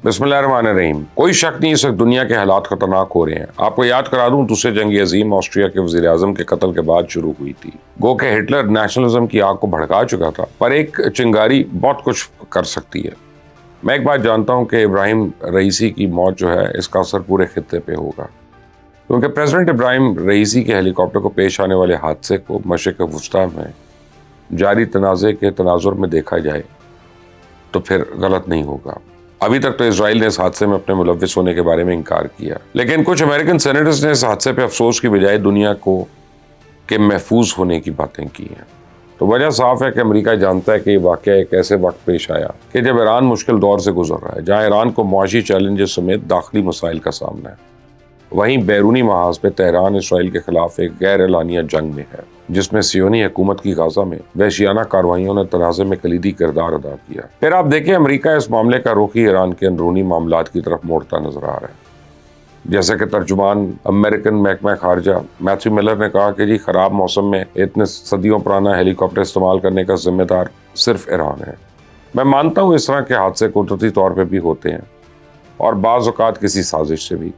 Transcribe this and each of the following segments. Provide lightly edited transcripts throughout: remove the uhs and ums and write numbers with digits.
بسم اللہ الرحمن الرحیم۔ کوئی شک نہیں اس وقت دنیا کے حالات خطرناک ہو رہے ہیں۔ آپ کو یاد کرا دوں دوسرے جنگ عظیم آسٹریا کے وزیر اعظم کے قتل کے بعد شروع ہوئی تھی۔ گو کہ ہٹلر نیشنلزم کی آگ کو بھڑکا چکا تھا، پر ایک چنگاری بہت کچھ کر سکتی ہے۔ میں ایک بات جانتا ہوں کہ ابراہیم رئیسی کی موت جو ہے اس کا اثر پورے خطے پہ ہوگا، کیونکہ پریزیڈنٹ ابراہیم رئیسی کے ہیلی کاپٹر کو پیش آنے والے حادثے کو مشرق وسطیٰ میں جاری تنازع کے تناظر میں دیکھا جائے تو پھر غلط نہیں ہوگا۔ ابھی تک تو اسرائیل نے اس حادثے میں اپنے ملوث ہونے کے بارے میں انکار کیا، لیکن کچھ امریکن سینیٹرز نے اس حادثے پہ افسوس کی بجائے دنیا کو کے محفوظ ہونے کی باتیں کی ہیں۔ تو وجہ صاف ہے کہ امریکہ جانتا ہے کہ یہ واقعہ ایک ایسے وقت پیش آیا کہ جب ایران مشکل دور سے گزر رہا ہے، جہاں ایران کو معاشی چیلنجز سمیت داخلی مسائل کا سامنا ہے۔ وہیں بیرونی محاذ پہ تہران اسرائیل کے خلاف ایک غیر اعلانیہ جنگ میں ہے، جس میں صہیونی حکومت کی غزہ میں وحشیانہ کارروائیوں نے تنازع میں کلیدی کردار ادا کیا۔ پھر آپ دیکھیں امریکہ اس معاملے کا رخ ہی ایران کے اندرونی معاملات کی طرف موڑتا نظر آ رہا ہے۔ جیسے کہ ترجمان امریکن محکمہ خارجہ میتھیو ملر نے کہا کہ خراب موسم میں اتنے صدیوں پرانا ہیلی کاپٹر استعمال کرنے کا ذمہ دار صرف ایران ہے۔ میں مانتا ہوں اس طرح کے حادثے قدرتی طور پہ بھی ہوتے ہیں اور بعض اوقات کسی سازش سے بھی۔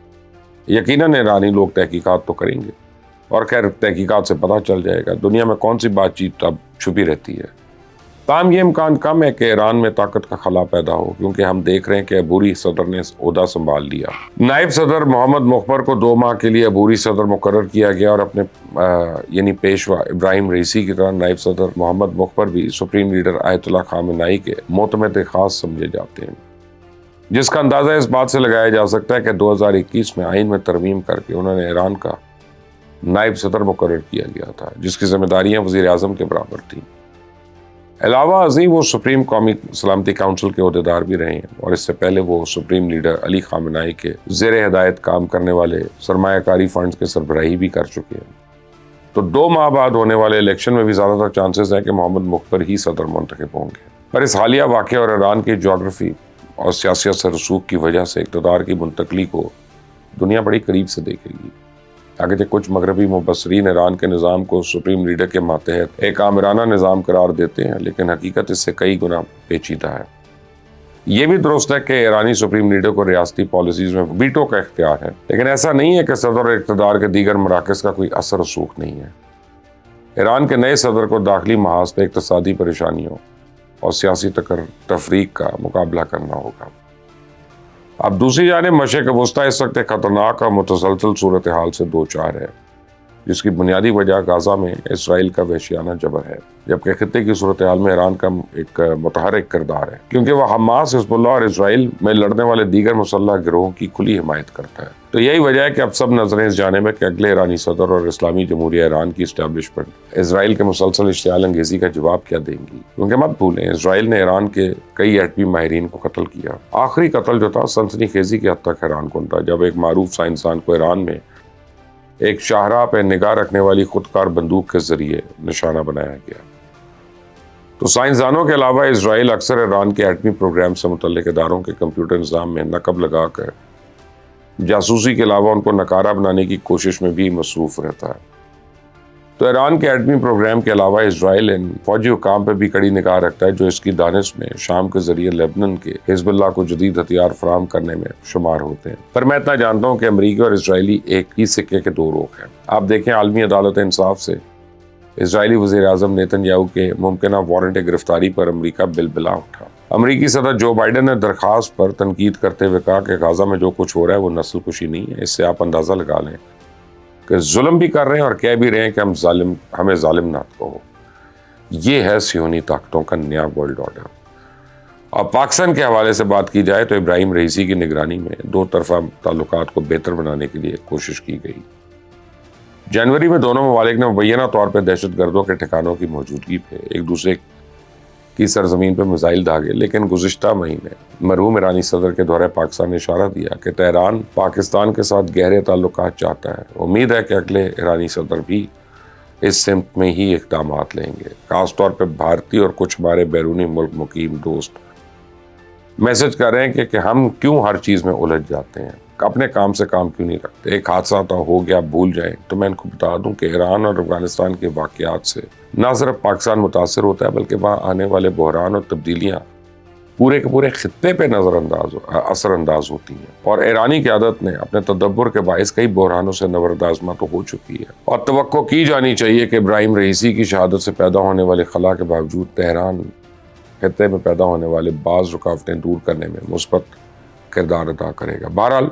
یقیناً ایرانی لوگ تحقیقات تو کریں گے، اور خیر تحقیقات سے پتہ چل جائے گا دنیا میں کون سی بات چیت اب چھپی رہتی ہے۔ تاہم یہ امکان کم ہے کہ ایران میں طاقت کا خلا پیدا ہو، کیونکہ ہم دیکھ رہے ہیں کہ عبوری صدر نے عہدہ سنبھال لیا۔ نائب صدر محمد مخبر کو 2 ماہ کے لیے عبوری صدر مقرر کیا گیا، اور اپنے یعنی پیشوا ابراہیم رئیسی کی طرح نائب صدر محمد مخبر بھی سپریم لیڈر آیت اللہ خامنہئی کے معتمد خاص سمجھے جاتے ہیں، جس کا اندازہ اس بات سے لگایا جا سکتا ہے کہ 2021 میں آئین میں ترمیم کر کے انہوں نے ایران کا نائب صدر مقرر کیا گیا تھا، جس کی ذمہ داریاں وزیر اعظم کے برابر تھیں۔ علاوہ ازیں وہ سپریم قومی سلامتی کونسل کے عہدیدار بھی رہے ہیں، اور اس سے پہلے وہ سپریم لیڈر علی خامنہئی کے زیر ہدایت کام کرنے والے سرمایہ کاری فنڈز کے سربراہی بھی کر چکے ہیں۔ تو 2 ماہ بعد ہونے والے الیکشن میں بھی زیادہ تر چانسز ہیں کہ محمد مخبر ہی صدر منتخب ہوں گے۔ پر اس حالیہ واقعہ اور ایران کی جغرافی اور سیاست سے رسوخ کی وجہ سے اقتدار کی منتقلی کو دنیا بڑی قریب سے دیکھے گی۔ اگرچہ کچھ مغربی مبصرین ایران کے نظام کو سپریم لیڈر کے ماتحت ایک آمرانہ نظام قرار دیتے ہیں، لیکن حقیقت اس سے کئی گنا پیچیدہ ہے۔ یہ بھی درست ہے کہ ایرانی سپریم لیڈر کو ریاستی پالیسیز میں ویٹو کا اختیار ہے، لیکن ایسا نہیں ہے کہ صدر اور اقتدار کے دیگر مراکز کا کوئی اثر رسوخ نہیں ہے۔ ایران کے نئے صدر کو داخلی محاذ پہ اقتصادی پریشانیوں اور سیاسی تفریق کا مقابلہ کرنا ہوگا۔ اب دوسری جانب مشرق وسطیٰ اس وقت ایک خطرناک اور متسلسل صورتحال سے دوچار ہے، جس کی بنیادی وجہ غزہ میں اسرائیل کا وحشیانہ جبر ہے، جبکہ خطے کی صورتحال میں ایران کا ایک متحرک کردار ہے، کیونکہ وہ حماس، حزب اللہ اور اسرائیل میں لڑنے والے دیگر مسلح گروہوں کی کھلی حمایت کرتا ہے۔ تو یہی وجہ ہے کہ اب سب نظریں اس جانب ہے کہ اگلے ایرانی صدر اور اسلامی جمہوریہ ایران کی اسٹیبلشمنٹ اسرائیل کے مسلسل اشتعال انگیزی کا جواب کیا دیں گی، کیونکہ مت بھولیں اسرائیل نے ایران کے کئی ایٹمی ماہرین کو قتل کیا۔ آخری قتل جو تھا سنسنی خیزی کی حد تک حیران کن تھا، جب ایک معروف سائنسدان کو ایران میں ایک شاہراہ پہ نگاہ رکھنے والی خودکار بندوق کے ذریعے نشانہ بنایا گیا۔ تو سائنسدانوں کے علاوہ اسرائیل اکثر ایران کے ایٹمی پروگرام سے متعلق اداروں کے کمپیوٹر نظام میں نقب لگا کر جاسوسی کے علاوہ ان کو نکارہ بنانے کی کوشش میں بھی مصروف رہتا ہے۔ تو ایران کے ایٹمی پروگرام کے علاوہ اسرائیل ان فوجی حکام پہ بھی کڑی نگاہ رکھتا ہے جو اس کی دانش میں شام کے ذریعے لیبنان کے حزب اللہ کو جدید ہتھیار فراہم کرنے میں شمار ہوتے ہیں۔ پر میں اتنا جانتا ہوں کہ امریکی اور اسرائیلی ایک ہی سکے کے 2 رخ ہیں۔ آپ دیکھیں عالمی عدالت انصاف سے اسرائیلی وزیر اعظم نیتن یاہو کے ممکنہ وارنٹ گرفتاری پر امریکہ بلبلا اٹھا۔ امریکی صدر جو بائیڈن نے درخواست پر تنقید کرتے ہوئے کہا کہ غزہ میں جو کچھ ہو رہا ہے وہ نسل کشی نہیں ہے۔ اس سے آپ اندازہ لگا لیں کہ ظلم بھی کر رہے ہیں اور کہہ بھی رہے ہیں کہ ہمیں ظالم نہ کہو۔ یہ ہے صہیونی طاقتوں کا نیا ورلڈ آرڈر۔ اور پاکستان کے حوالے سے بات کی جائے تو ابراہیم رئیسی کی نگرانی میں 2 طرفہ تعلقات کو بہتر بنانے کے لیے کوشش کی گئی۔ جنوری میں دونوں ممالک نے مبینہ طور پہ دہشت گردوں کے ٹھکانوں کی موجودگی پہ ایک دوسرے کی سرزمین پہ میزائل داغے، لیکن گزشتہ مہینے مرحوم ایرانی صدر کے دورہ پاکستان نے اشارہ دیا کہ تہران پاکستان کے ساتھ گہرے تعلقات چاہتا ہے۔ امید ہے کہ اگلے ایرانی صدر بھی اس سمت میں ہی اقدامات لیں گے، خاص طور پہ بھارتی اور کچھ ہمارے بیرونی ملک مقیم دوست میسج کر رہے ہیں کہ ہم کیوں ہر چیز میں الجھ جاتے ہیں، اپنے کام سے کام کیوں نہیں رکھتے، ایک حادثہ تو ہو گیا بھول جائیں۔ تو میں ان کو بتا دوں کہ ایران اور افغانستان کے واقعات سے نہ صرف پاکستان متاثر ہوتا ہے، بلکہ وہاں آنے والے بحران اور تبدیلیاں پورے کے پورے خطے پہ اثر انداز ہوتی ہیں، اور ایرانی قیادت نے اپنے تدبر کے باعث کئی بحرانوں سے نبرد آزما تو ہو چکی ہے، اور توقع کی جانی چاہیے کہ ابراہیم رئیسی کی شہادت سے پیدا ہونے والے خلا کے باوجود تہران خطے میں پیدا ہونے والے بعض رکاوٹیں دور کرنے میں مثبت کردار ادا کرے گا۔ بہرحال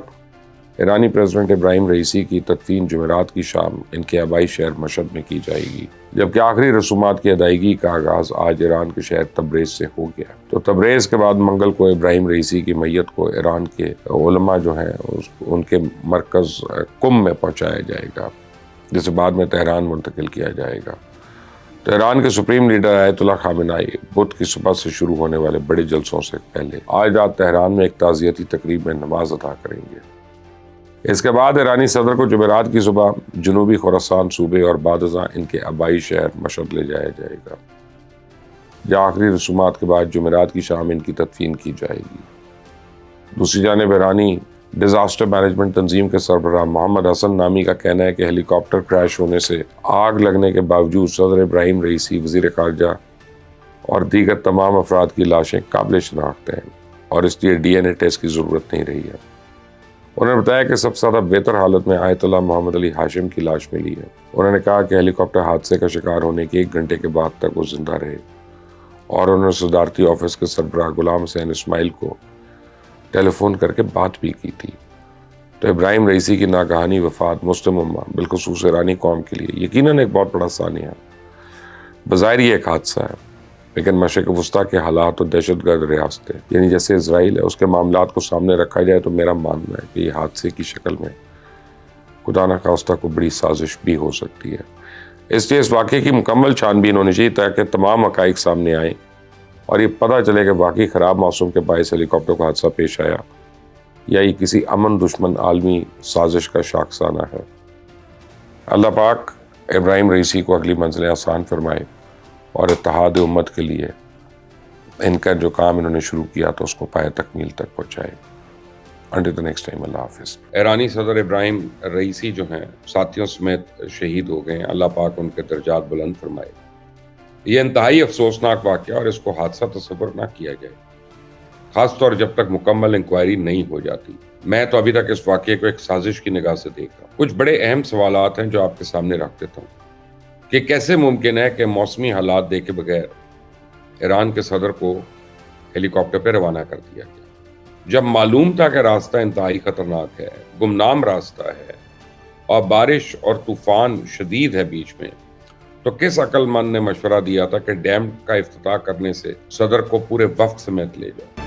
ایرانی پریزیڈنٹ ابراہیم رئیسی کی تدفین جمعرات کی شام ان کے آبائی شہر مشہد میں کی جائے گی، جبکہ آخری رسومات کی ادائیگی کا آغاز آج ایران کے شہر تبریز سے ہو گیا۔ تو تبریز کے بعد منگل کو ابراہیم رئیسی کی میت کو ایران کے علماء جو ہیں ان کے مرکز قم میں پہنچایا جائے گا، جسے بعد میں تہران منتقل کیا جائے گا۔ تو ایران کے سپریم لیڈر آیت اللہ خامنائی بدھ کی صبح سے شروع ہونے والے بڑے جلسوں سے پہلے آج رات تہران میں ایک تعزیتی تقریب میں نماز ادا کریں گے۔ اس کے بعد ایرانی صدر کو جمعرات کی صبح جنوبی خراسان صوبے اور بعد ازاں ان کے آبائی شہر مشہد لے جایا جائے گا، جہاں آخری رسومات کے بعد جمعرات کی شام ان کی تدفین کی جائے گی۔ دوسری جانب ایرانی ڈیزاسٹر مینجمنٹ تنظیم کے سربراہ محمد حسن نامی کا کہنا ہے کہ ہیلی کاپٹر کریش ہونے سے آگ لگنے کے باوجود صدر ابراہیم رئیسی، وزیر خارجہ اور دیگر تمام افراد کی لاشیں قابل شناخت ہیں، اور اس لیے ڈی این اے ٹیسٹ کی ضرورت نہیں رہی ہے۔ انہوں نے بتایا کہ سب سے زیادہ بہتر حالت میں آیت اللہ محمد علی ہاشم کی لاش ملی ہے۔ انہوں نے کہا کہ ہیلی کاپٹر حادثے کا شکار ہونے کے 1 گھنٹے کے بعد تک وہ زندہ رہے، اور انہوں نے صدارتی آفس کے سربراہ غلام حسین اسماعیل کو ٹیلی فون کر کے بات بھی کی تھی۔ تو ابراہیم رئیسی کی ناگہانی وفات مسلم امہ بالخصوص ایرانی قوم کے لیے یقیناً ایک بہت بڑا سانحہ ہے۔ بظاہر یہ ایک حادثہ ہے، لیکن مشرق وسطیٰ کے حالات اور دہشت گرد ریاستیں یعنی جیسے اسرائیل ہے، اس کے معاملات کو سامنے رکھا جائے تو میرا ماننا ہے کہ یہ حادثے کی شکل میں خدا نخواستہ کو بڑی سازش بھی ہو سکتی ہے۔ اس لیے اس واقعے کی مکمل چھان بین ہونی چاہیے تاکہ تمام حقائق سامنے آئیں اور یہ پتہ چلے کہ واقعی خراب موسم کے باعث ہیلی کاپٹر کو حادثہ پیش آیا یا یہ کسی امن دشمن عالمی سازش کا شاخسانہ ہے۔ اللہ پاک ابراہیم رئیسی کو اگلی منزلیں آسان فرمائے اور اتحاد امت کے لیے ان کا جو کام انہوں نے شروع کیا تو اس کو پائے تکمیل تک پہنچائے۔ انٹل دی نیکسٹ ٹائم، اللہ حافظ۔ ایرانی صدر ابراہیم رئیسی جو ہیں ساتھیوں سمیت شہید ہو گئے ہیں، اللہ پاک ان کے درجات بلند فرمائے۔ یہ انتہائی افسوسناک واقعہ اور اس کو حادثہ تصور نہ کیا جائے، خاص طور جب تک مکمل انکوائری نہیں ہو جاتی۔ میں تو ابھی تک اس واقعے کو ایک سازش کی نگاہ سے دیکھ رہا ہوں۔ کچھ بڑے اہم سوالات ہیں جو آپ کے سامنے رکھ دیتا ہوں کہ کیسے ممکن ہے کہ موسمی حالات دیکھے بغیر ایران کے صدر کو ہیلی کاپٹر پہ روانہ کر دیا گیا، جب معلوم تھا کہ راستہ انتہائی خطرناک ہے، گمنام راستہ ہے اور بارش اور طوفان شدید ہے بیچ میں، تو کس عقل مند نے مشورہ دیا تھا کہ ڈیم کا افتتاح کرنے سے صدر کو پورے وفد سمیت لے جاؤ؟